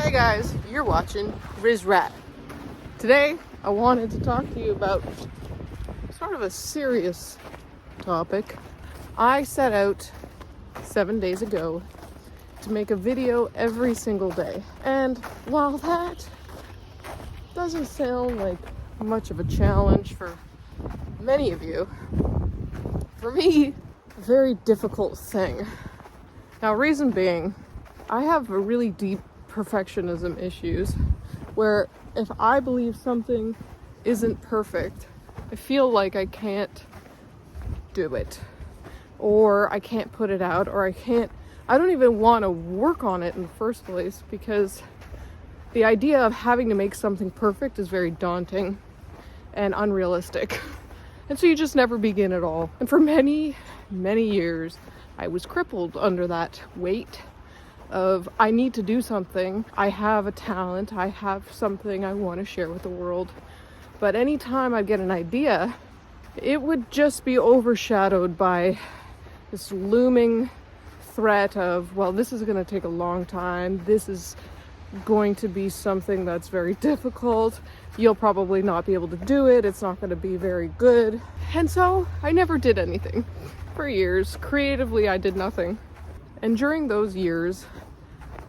Hey guys, you're watching Riz Rat. Today, I wanted to talk to you about sort of a serious topic. I set out 7 days ago to make a video every single day. And while that doesn't sound like much of a challenge for many of you, for me, a very difficult thing. Now, reason being, I have a really deep perfectionism issues where if I believe something isn't perfect, I feel like I can't do it, or I can't put it out, or I don't even want to work on it in the first place, because the idea of having to make something perfect is very daunting and unrealistic. And so you just never begin at all. And for many, many years, I was crippled under that weight of I need to do something. I have a talent. I have something I want to share with the world. But anytime I get an idea, it would just be overshadowed by this looming threat of, well, this is going to take a long time. This is going to be something that's very difficult. You'll probably not be able to do it. It's not going to be very good. And so I never did anything for years. Creatively, I did nothing. And during those years,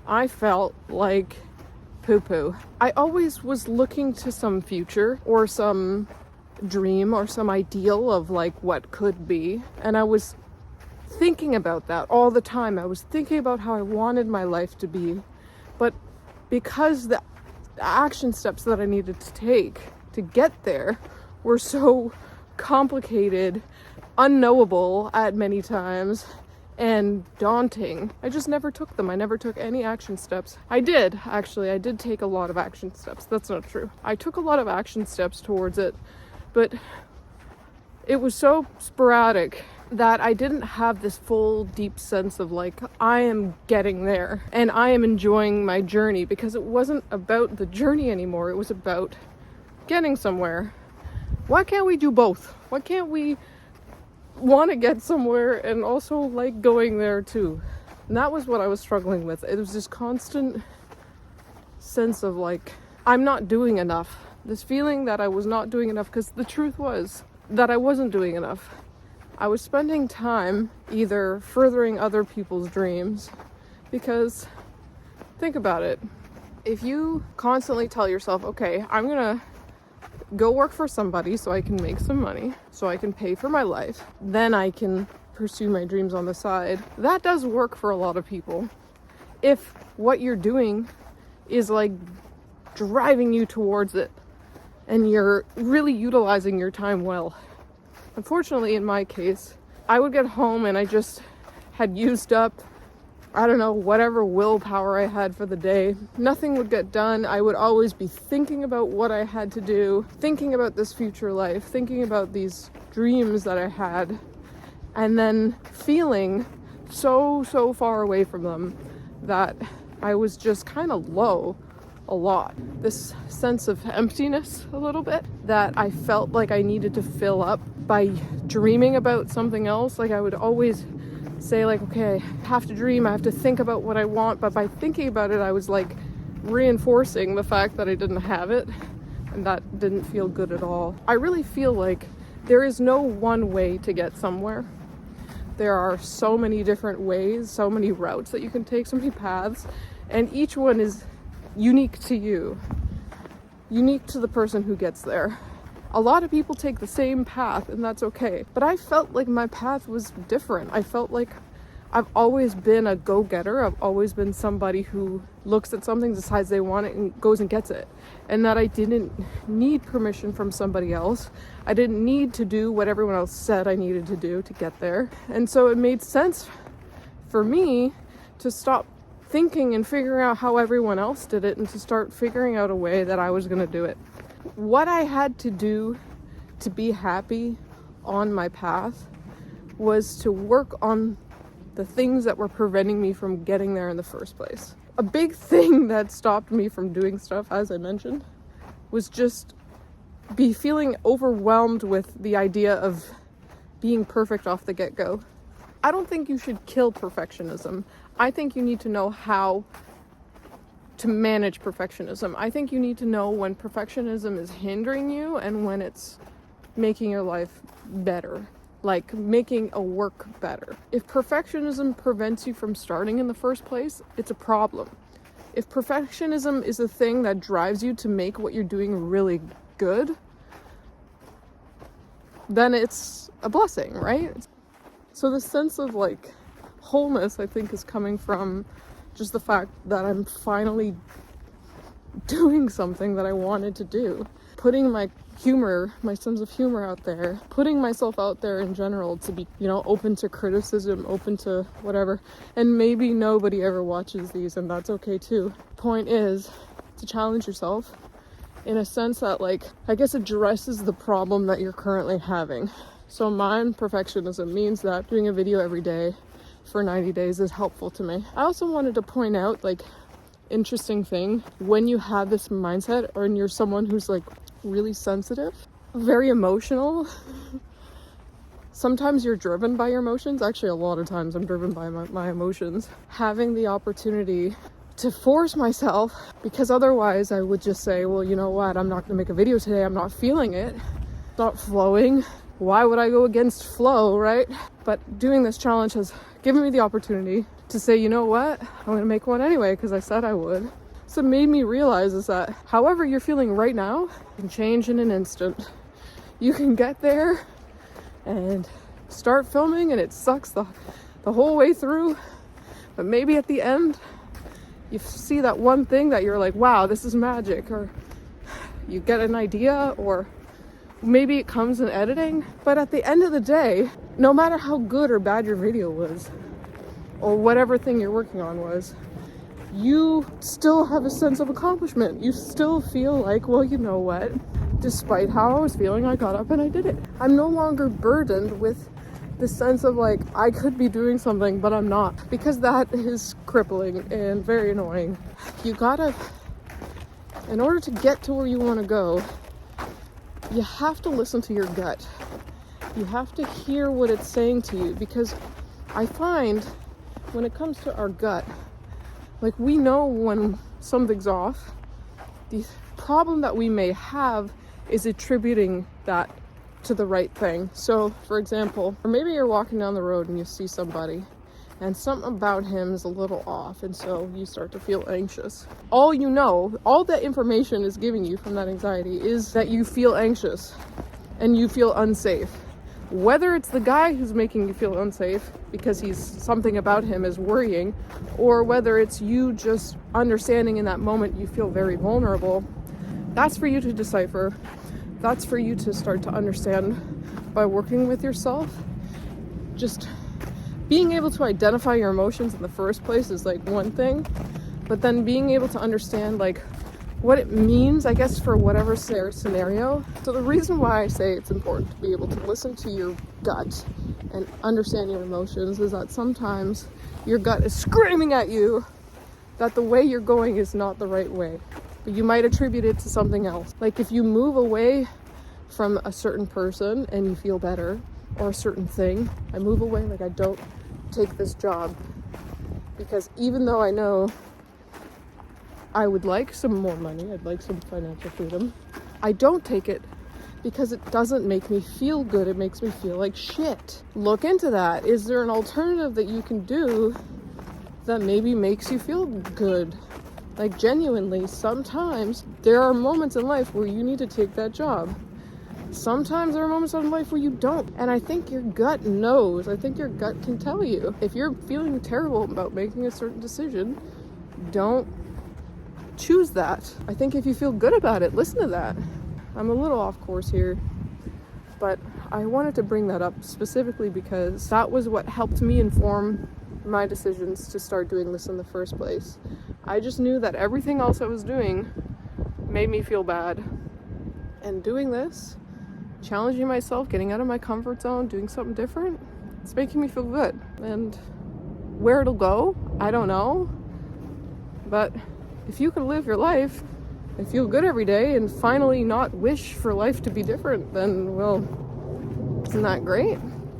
I felt like poo-poo. I always was looking to some future or some dream or some ideal of like what could be. And I was thinking about that all the time. I was thinking about how I wanted my life to be. But because the action steps that I needed to take to get there were so complicated, unknowable at many times, and daunting, I just never took them. I never took any action steps. I did take a lot of action steps. That's not true. I took a lot of action steps towards it, but it was so sporadic that I didn't have this full deep sense of like, I am getting there and I am enjoying my journey, because it wasn't about the journey anymore. It was about getting somewhere. Why can't we do both? Why can't we want to get somewhere and also like going there too? And that was what I was struggling with. It was this constant sense of like, I'm not doing enough. This feeling that I was not doing enough, because the truth was that I wasn't doing enough. I was spending time either furthering other people's dreams, because think about it. If you constantly tell yourself, okay, I'm gonna go work for somebody so I can make some money, so I can pay for my life, then I can pursue my dreams on the side. That does work for a lot of people. If what you're doing is like driving you towards it and you're really utilizing your time well. Unfortunately, in my case, I would get home and I just had used up, I don't know, whatever willpower I had for the day. Nothing would get done. I would always be thinking about what I had to do, thinking about this future life, thinking about these dreams that I had, and then feeling so far away from them that I was just kind of low a lot. This sense of emptiness a little bit that I felt like I needed to fill up by dreaming about something else. Like I would always say like, okay, I have to dream, I have to think about what I want, but by thinking about it, I was like reinforcing the fact that I didn't have it, and that didn't feel good at all. I really feel like there is no one way to get somewhere. There are so many different ways, so many routes that you can take, so many paths, and each one is unique to you, unique to the person who gets there. A lot of people take the same path, and that's okay. But I felt like my path was different. I felt like I've always been a go-getter. I've always been somebody who looks at something, decides they want it, and goes and gets it. And that I didn't need permission from somebody else. I didn't need to do what everyone else said I needed to do to get there. And so it made sense for me to stop thinking and figuring out how everyone else did it, and to start figuring out a way that I was going to do it. What I had to do to be happy on my path was to work on the things that were preventing me from getting there in the first place. A big thing that stopped me from doing stuff, as I mentioned, was just feeling overwhelmed with the idea of being perfect off the get-go. I don't think you should kill perfectionism. I think you need to know how to manage perfectionism. I think you need to know when perfectionism is hindering you and when it's making your life better, like making a work better. If perfectionism prevents you from starting in the first place, it's a problem. If perfectionism is the thing that drives you to make what you're doing really good, then it's a blessing, right? So the sense of like wholeness, I think, is coming from just the fact that I'm finally doing something that I wanted to do. Putting my humor, my sense of humor out there, putting myself out there in general to be, open to criticism, open to whatever. And maybe nobody ever watches these, and that's okay too. Point is to challenge yourself in a sense that, like, I guess addresses the problem that you're currently having. So mine, perfectionism, means that doing a video every day for 90 days is helpful to me. I also wanted to point out, like, interesting thing, when you have this mindset or you're someone who's like really sensitive, very emotional, sometimes you're driven by your emotions. Actually, a lot of times I'm driven by my emotions. Having the opportunity to force myself, because otherwise I would just say, well, you know what, I'm not gonna make a video today, I'm not feeling it, it's not flowing. Why would I go against flow, right? But doing this challenge has given me the opportunity to say, you know what, I'm gonna make one anyway because I said I would. So it made me realize is that however you're feeling right now can change in an instant. You can get there and start filming and it sucks the whole way through, but maybe at the end you see that one thing that you're like, wow, this is magic, or you get an idea, or maybe it comes in editing. But at the end of the day, no matter how good or bad your video was, or whatever thing you're working on was, you still have a sense of accomplishment. You still feel like, well, you know what? Despite how I was feeling, I got up and I did it. I'm no longer burdened with the sense of like, I could be doing something, but I'm not. Because that is crippling and very annoying. You gotta, in order to get to where you wanna go, you have to listen to your gut. You have to hear what it's saying to you, because I find when it comes to our gut, like, we know when something's off. The problem that we may have is attributing that to the right thing. So, for example, or maybe you're walking down the road and you see somebody and something about him is a little off, and so you start to feel anxious. All that information is giving you from that anxiety is that you feel anxious and you feel unsafe. Whether it's the guy who's making you feel unsafe because something about him is worrying, or whether it's you just understanding in that moment you feel very vulnerable, that's for you to decipher. That's for you to start to understand by working with yourself. Just being able to identify your emotions in the first place is like one thing, but then being able to understand like what it means, I guess, for whatever scenario. So the reason why I say it's important to be able to listen to your gut and understand your emotions is that sometimes your gut is screaming at you that the way you're going is not the right way, but you might attribute it to something else. Like if you move away from a certain person and you feel better, or a certain thing, I move away, like I don't take this job because even though I know I would like some more money, I'd like some financial freedom, I don't take it because it doesn't make me feel good. It makes me feel like shit. Look into that. Is there an alternative that you can do that maybe makes you feel good? Like genuinely, sometimes there are moments in life where you need to take that job. Sometimes there are moments in life where you don't. And I think your gut knows. I think your gut can tell you. If you're feeling terrible about making a certain decision, don't choose that. I think if you feel good about it, listen to that. I'm a little off course here, but I wanted to bring that up specifically because that was what helped me inform my decisions to start doing this in the first place. I just knew that everything else I was doing made me feel bad. And doing this, challenging myself, getting out of my comfort zone, doing something different, it's making me feel good. And where it'll go, I don't know. But if you can live your life and feel good every day and finally not wish for life to be different, then, well, isn't that great?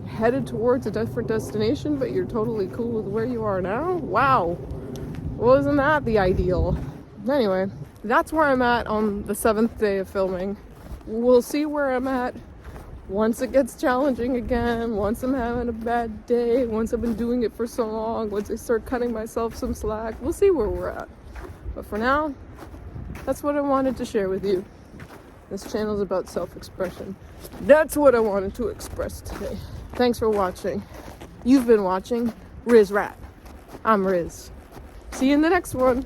Headed towards a different destination, but you're totally cool with where you are now? Wow. Well, isn't that the ideal? Anyway, that's where I'm at on the 7th day of filming. We'll see where I'm at once it gets challenging again, once I'm having a bad day, once I've been doing it for so long, once I start cutting myself some slack. We'll see where we're at. But for now, that's what I wanted to share with you. This channel is about self-expression. That's what I wanted to express today. Thanks for watching. You've been watching Riz Rat. I'm Riz. See you in the next one.